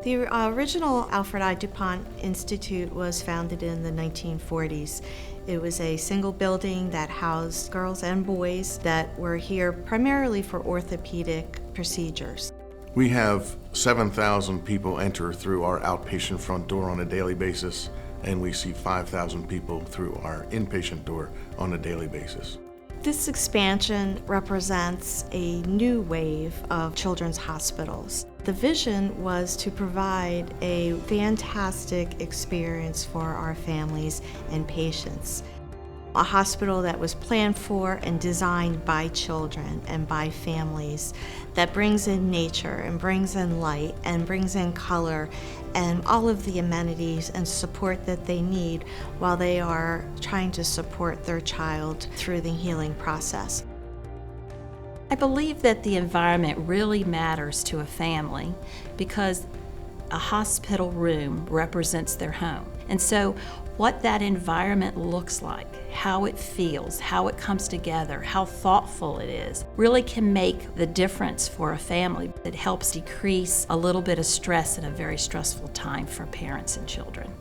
The original Alfred I. duPont Institute was founded in the 1940s. It was a single building that housed girls and boys that were here primarily for orthopedic procedures. We have 7,000 people enter through our outpatient front door on a daily basis, and we see 5,000 people through our inpatient door on a daily basis. This expansion represents a new wave of children's hospitals. The vision was to provide a fantastic experience for our families and patients. A hospital that was planned for and designed by children and by families, that brings in nature and brings in light and brings in color and all of the amenities and support that they need while they are trying to support their child through the healing process. I believe that the environment really matters to a family because a hospital room represents their home. And so what that environment looks like, how it feels, how it comes together, how thoughtful it is, really can make the difference for a family. It helps decrease a little bit of stress in a very stressful time for parents and children.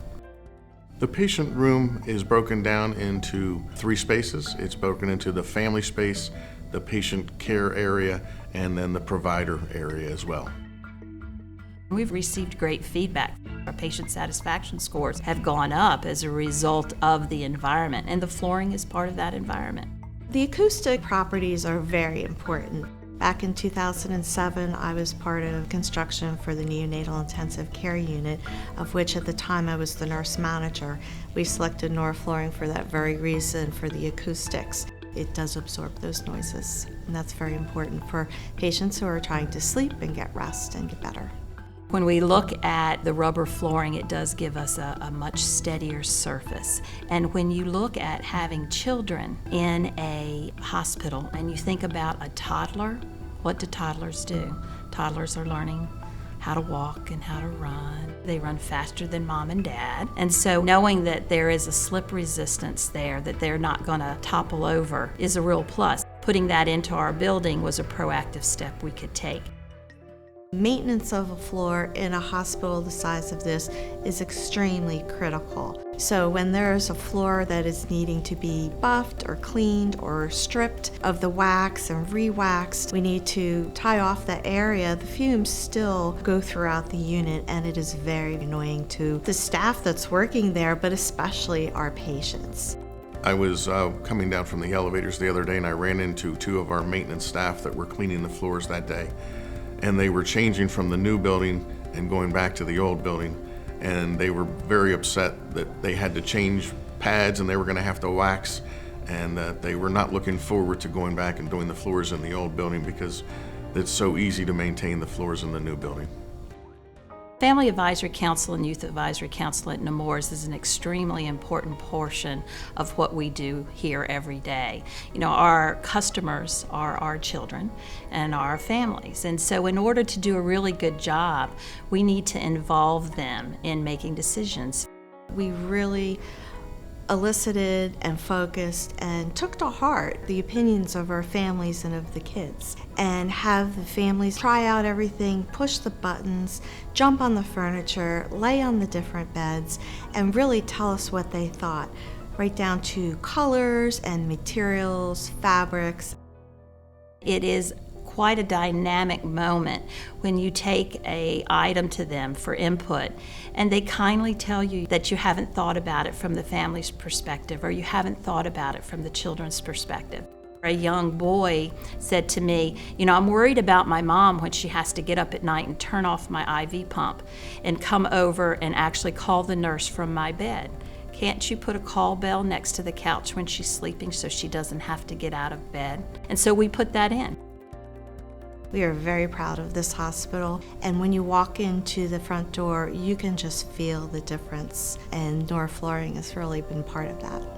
The patient room is broken down into 3 spaces. It's broken into the family space, the patient care area, and then the provider area as well. We've received great feedback. Our patient satisfaction scores have gone up as a result of the environment, and the flooring is part of that environment. The acoustic properties are very important. Back in 2007, I was part of construction for the neonatal intensive care unit, of which at the time I was the nurse manager. We selected Nora flooring for that very reason, for the acoustics. It does absorb those noises, and that's very important for patients who are trying to sleep and get rest and get better. When we look at the rubber flooring, it does give us a much steadier surface. And when you look at having children in a hospital and you think about a toddler, what do toddlers do? Toddlers are learning how to walk and how to run. They run faster than mom and dad. And so knowing that there is a slip resistance there, that they're not going to topple over, is a real plus. Putting that into our building was a proactive step we could take. Maintenance of a floor in a hospital the size of this is extremely critical. So when there is a floor that is needing to be buffed or cleaned or stripped of the wax and re-waxed, we need to tie off that area. The fumes still go throughout the unit, and it is very annoying to the staff that's working there, but especially our patients. I was coming down from the elevators the other day, and I ran into 2 of our maintenance staff that were cleaning the floors that day. And they were changing from the new building and going back to the old building. And they were very upset that they had to change pads and they were going to have to wax, and that they were not looking forward to going back and doing the floors in the old building because it's so easy to maintain the floors in the new building. Family Advisory Council and Youth Advisory Council at Nemours is an extremely important portion of what we do here every day. You know, our customers are our children and our families, and so in order to do a really good job, we need to involve them in making decisions. We really elicited and focused and took to heart the opinions of our families and of the kids, and have the families try out everything, push the buttons, jump on the furniture, lay on the different beds, and really tell us what they thought, right down to colors and materials, fabrics. It is quite a dynamic moment when you take an item to them for input and they kindly tell you that you haven't thought about it from the family's perspective, or you haven't thought about it from the children's perspective. A young boy said to me, you know, I'm worried about my mom when she has to get up at night and turn off my IV pump and come over and actually call the nurse from my bed. Can't you put a call bell next to the couch when she's sleeping so she doesn't have to get out of bed? And so we put that in. We are very proud of this hospital, and when you walk into the front door, you can just feel the difference, and Nora flooring has really been part of that.